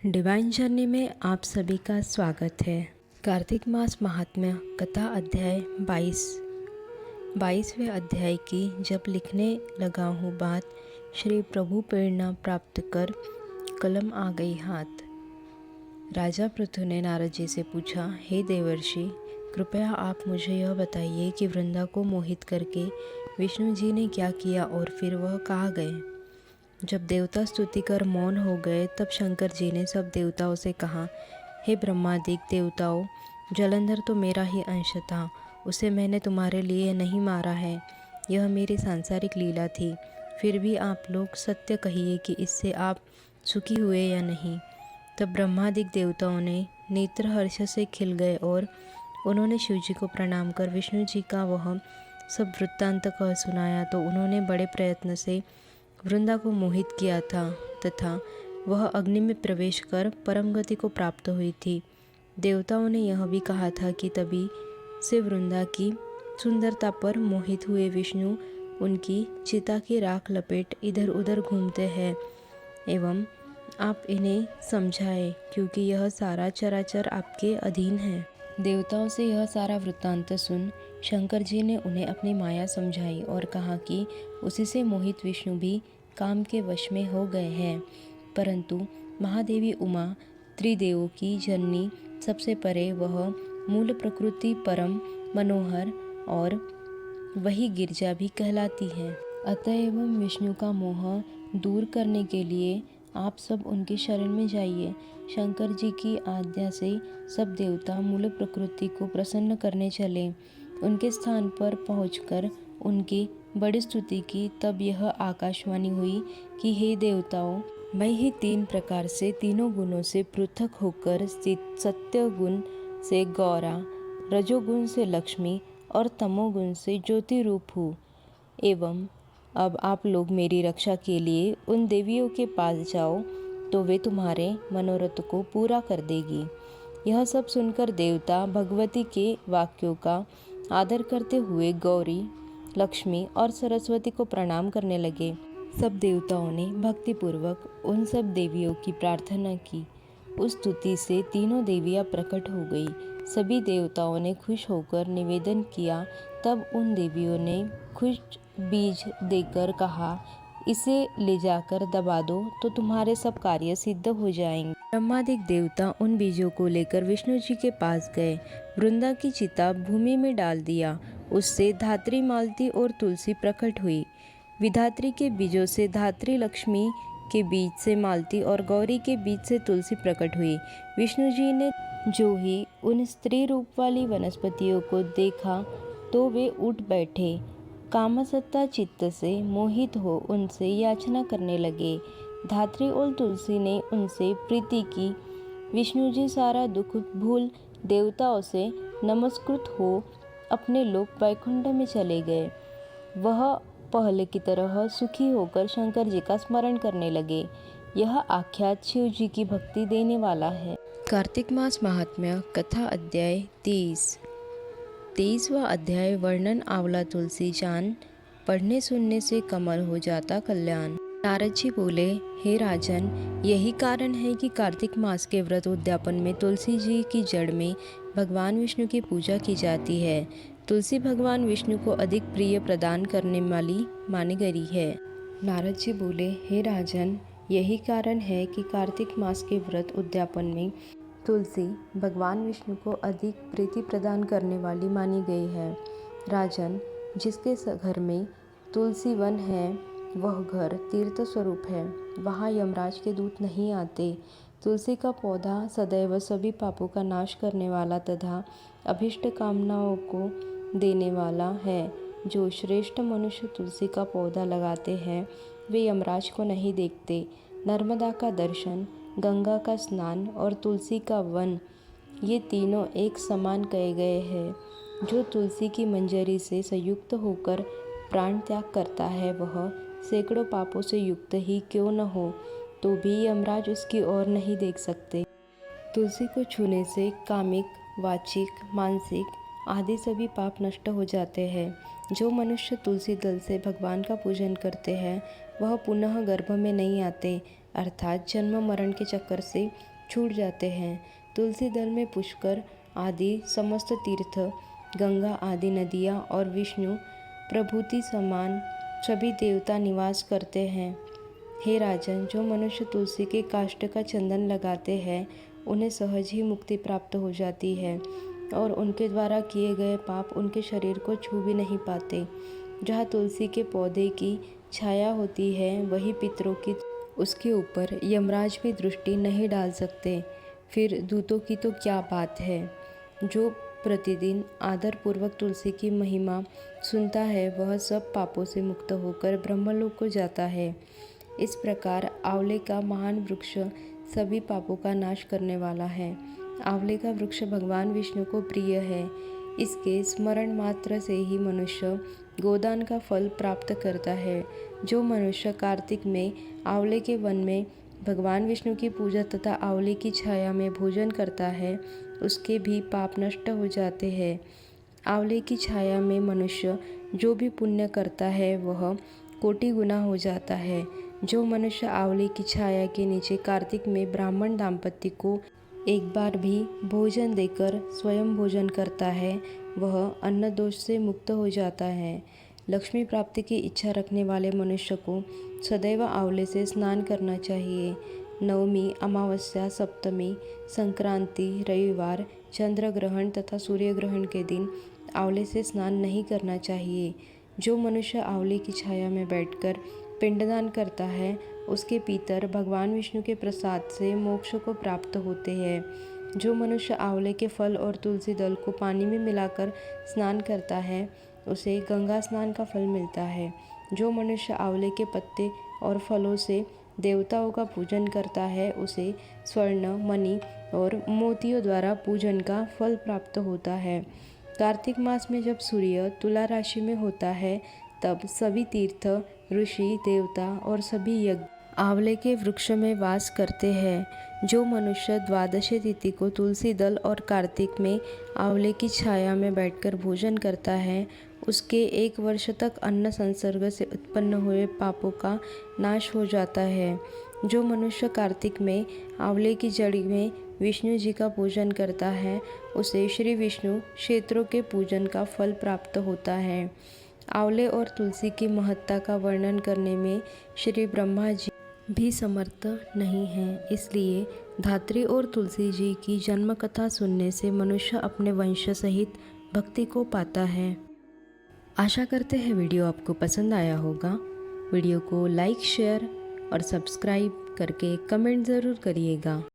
Divine journey में आप सभी का स्वागत है। कार्तिक मास महात्म्य कथा अध्याय 22वें अध्याय की जब लिखने लगा हूँ बात, श्री प्रभु प्रेरणा प्राप्त कर कलम आ गई हाथ। राजा पृथु ने नारद जी से पूछा, हे देवर्षि, कृपया आप मुझे यह बताइए कि वृंदा को मोहित करके विष्णु जी ने क्या किया और फिर वह कहाँ गए। जब देवता स्तुति कर मौन हो गए तब शंकर जी ने सब देवताओं से कहा, हे ब्रह्मादिक देवताओं, जलंधर तो मेरा ही अंश था, उसे मैंने तुम्हारे लिए नहीं मारा है, यह मेरी सांसारिक लीला थी। फिर भी आप लोग सत्य कहिए कि इससे आप सुखी हुए या नहीं। तब ब्रह्मादिक देवताओं ने नेत्र हर्ष से खिल गए और उन्होंने शिव जी को प्रणाम कर विष्णु जी का वह सब वृत्तांत कह सुनाया। तो उन्होंने बड़े प्रयत्न से वृंदा को मोहित किया था तथा वह अग्नि में प्रवेश कर परम गति को प्राप्त हुई थी। देवताओं ने यह भी कहा था कि तभी से वृंदा की सुंदरता पर मोहित हुए विष्णु उनकी चिता की राख लपेट इधर उधर घूमते हैं एवं आप इन्हें समझाए, क्योंकि यह सारा चराचर आपके अधीन है। देवताओं से यह सारा वृत्तांत सुन शंकर जी ने उन्हें अपनी माया समझाई और कहा कि उसी से मोहित विष्णु भी काम के वश में हो गए हैं। परंतु महादेवी उमा त्रिदेवों की जननी सबसे परे, वह मूल प्रकृति परम मनोहर और वही गिरजा भी कहलाती है। अतएव विष्णु का मोह दूर करने के लिए आप सब उनके शरण में जाइए। शंकर जी की आज्ञा से सब देवता मूल प्रकृति को प्रसन्न करने चले। उनके स्थान पर पहुंचकर उनकी बड़ी स्तुति की। तब यह आकाशवाणी हुई कि हे देवताओं, मैं ही 3 प्रकार से तीनों गुणों से पृथक होकर स्थित सत्य गुण से गौरा, रजोगुण से लक्ष्मी और तमोगुण से ज्योति रूप हूँ। एवं अब आप लोग मेरी रक्षा के लिए उन देवियों के पास जाओ, तो वे तुम्हारे मनोरथ को पूरा कर देगी। यह सब सुनकर देवता भगवती के वाक्यों का आदर करते हुए गौरी, लक्ष्मी और सरस्वती को प्रणाम करने लगे। सब देवताओं ने भक्तिपूर्वक उन सब देवियों की प्रार्थना की। उस स्तुति से तीनों देवियां प्रकट हो गई। सभी देवताओं ने खुश होकर निवेदन किया। तब उन देवियों ने खुश बीज देकर कहा, इसे ले जाकर दबा दो तो तुम्हारे सब कार्य सिद्ध हो जाएंगे। ब्रह्मादिक देवता उन बीजों को लेकर विष्णु जी के पास गए। वृंदा की चिता भूमि में डाल दिया। उससे धात्री, मालती और तुलसी प्रकट हुई। विधात्री के बीजों से धात्री, लक्ष्मी के बीज से मालती और गौरी के बीज से तुलसी प्रकट हुई। विष्णु जी ने जो ही उन स्त्री रूप वाली वनस्पतियों को देखा तो वे उठ बैठे। कामसत्ता चित्त से मोहित हो उनसे याचना करने लगे। धात्री और तुलसी ने उनसे प्रीति की। विष्णु जी सारा दुख भूल देवताओं से नमस्कृत हो अपने लोक वैकुंठ में चले गए। वह पहले की तरह सुखी होकर शंकर जी का स्मरण करने लगे। यह आख्यात शिव जी की भक्ति देने वाला है। कार्तिक मास महात्म्य कथा अध्याय 23वां अध्याय वर्णन आंवला तुलसी जान, पढ़ने सुनने से कमल हो जाता कल्याण। नारद जी बोले, हे राजन, यही कारण है कि कार्तिक मास के व्रत उद्यापन में तुलसी जी की जड़ में भगवान विष्णु की पूजा की जाती है। तुलसी भगवान विष्णु को अधिक प्रिय प्रदान करने वाली मानी गई है। नारद जी बोले, हे राजन, यही कारण है कि कार्तिक मास के व्रत उद्यापन में तुलसी भगवान विष्णु को अधिक प्रीति प्रदान करने वाली मानी गई है। राजन, जिसके घर में तुलसी वन है वह घर तीर्थ स्वरूप है। वहाँ यमराज के दूत नहीं आते। तुलसी का पौधा सदैव सभी पापों का नाश करने वाला तथा अभिष्ट कामनाओं को देने वाला है। जो श्रेष्ठ मनुष्य तुलसी का पौधा लगाते हैं वे यमराज को नहीं देखते। नर्मदा का दर्शन, गंगा का स्नान और तुलसी का वन, ये तीनों एक समान कहे गए हैं। जो तुलसी की मंजरी से संयुक्त होकर प्राण त्याग करता है वह सैकड़ों पापों से युक्त ही क्यों न हो तो भी यमराज उसकी ओर नहीं देख सकते। तुलसी को छूने से कामिक, वाचिक, मानसिक आदि सभी पाप नष्ट हो जाते हैं। जो मनुष्य तुलसी दल से भगवान का पूजन करते हैं वह पुनः गर्भ में नहीं आते अर्थात जन्म मरण के चक्कर से छूट जाते हैं। तुलसी दल में पुष्कर आदि समस्त तीर्थ, गंगा आदि नदियाँ और विष्णु प्रभूति समान सभी देवता निवास करते हैं। हे राजन, जो मनुष्य तुलसी के काष्ठ का चंदन लगाते हैं उन्हें सहज ही मुक्ति प्राप्त हो जाती है और उनके द्वारा किए गए पाप उनके शरीर को छू भी नहीं पाते। जहाँ तुलसी के पौधे की छाया होती है वही पितरों की उसके ऊपर यमराज भी दृष्टि नहीं डाल सकते, फिर दूतों की तो क्या बात है। जो प्रतिदिन आदरपूर्वक तुलसी की महिमा सुनता है वह सब पापों से मुक्त होकर ब्रह्मलोक को जाता है। इस प्रकार आंवले का महान वृक्ष सभी पापों का नाश करने वाला है। आंवले का वृक्ष भगवान विष्णु को प्रिय है। इसके स्मरण मात्र से ही मनुष्य गोदान का फल प्राप्त करता है। जो मनुष्य कार्तिक में आंवले के वन में भगवान विष्णु की पूजा तथा आंवले की छाया में भोजन करता है उसके भी पाप नष्ट हो जाते हैं। आंवले की छाया में मनुष्य जो भी पुण्य करता है वह कोटि गुना हो जाता है। जो मनुष्य आंवले की छाया के नीचे कार्तिक में ब्राह्मण दाम्पत्य को एक बार भी भोजन देकर स्वयं भोजन करता है वह अन्न दोष से मुक्त हो जाता है। लक्ष्मी प्राप्ति की इच्छा रखने वाले मनुष्य को सदैव आंवले से स्नान करना चाहिए। नवमी, अमावस्या, सप्तमी, संक्रांति, रविवार, चंद्र ग्रहण तथा सूर्य ग्रहण के दिन आंवले से स्नान नहीं करना चाहिए। जो मनुष्य आंवले की छाया में बैठकर पिंडदान करता है उसके पितर भगवान विष्णु के प्रसाद से मोक्ष को प्राप्त होते हैं। जो मनुष्य आंवले के फल और तुलसी दल को पानी में मिलाकर स्नान करता है उसे गंगा स्नान का फल मिलता है। जो मनुष्य आंवले के पत्ते और फलों से देवताओं का पूजन करता है उसे स्वर्ण, मणि और मोतियों द्वारा पूजन का फल प्राप्त होता है। कार्तिक मास में जब सूर्य तुला राशि में होता है तब सभी तीर्थ, ऋषि, देवता और सभी यज्ञ आंवले के वृक्ष में वास करते हैं। जो मनुष्य द्वादशी तिथि को तुलसी दल और कार्तिक में आंवले की छाया में बैठकर भोजन करता है उसके 1 वर्ष तक अन्न संसर्ग से उत्पन्न हुए पापों का नाश हो जाता है। जो मनुष्य कार्तिक में आंवले की जड़ी में विष्णु जी का पूजन करता है उसे श्री विष्णु क्षेत्रों के पूजन का फल प्राप्त होता है। आंवले और तुलसी की महत्ता का वर्णन करने में श्री ब्रह्मा जी भी समर्थ नहीं हैं। इसलिए धात्री और तुलसी जी की जन्म कथा सुनने से मनुष्य अपने वंश सहित भक्ति को पाता है। आशा करते हैं वीडियो आपको पसंद आया होगा। वीडियो को लाइक, शेयर और सब्सक्राइब करके कमेंट ज़रूर करिएगा।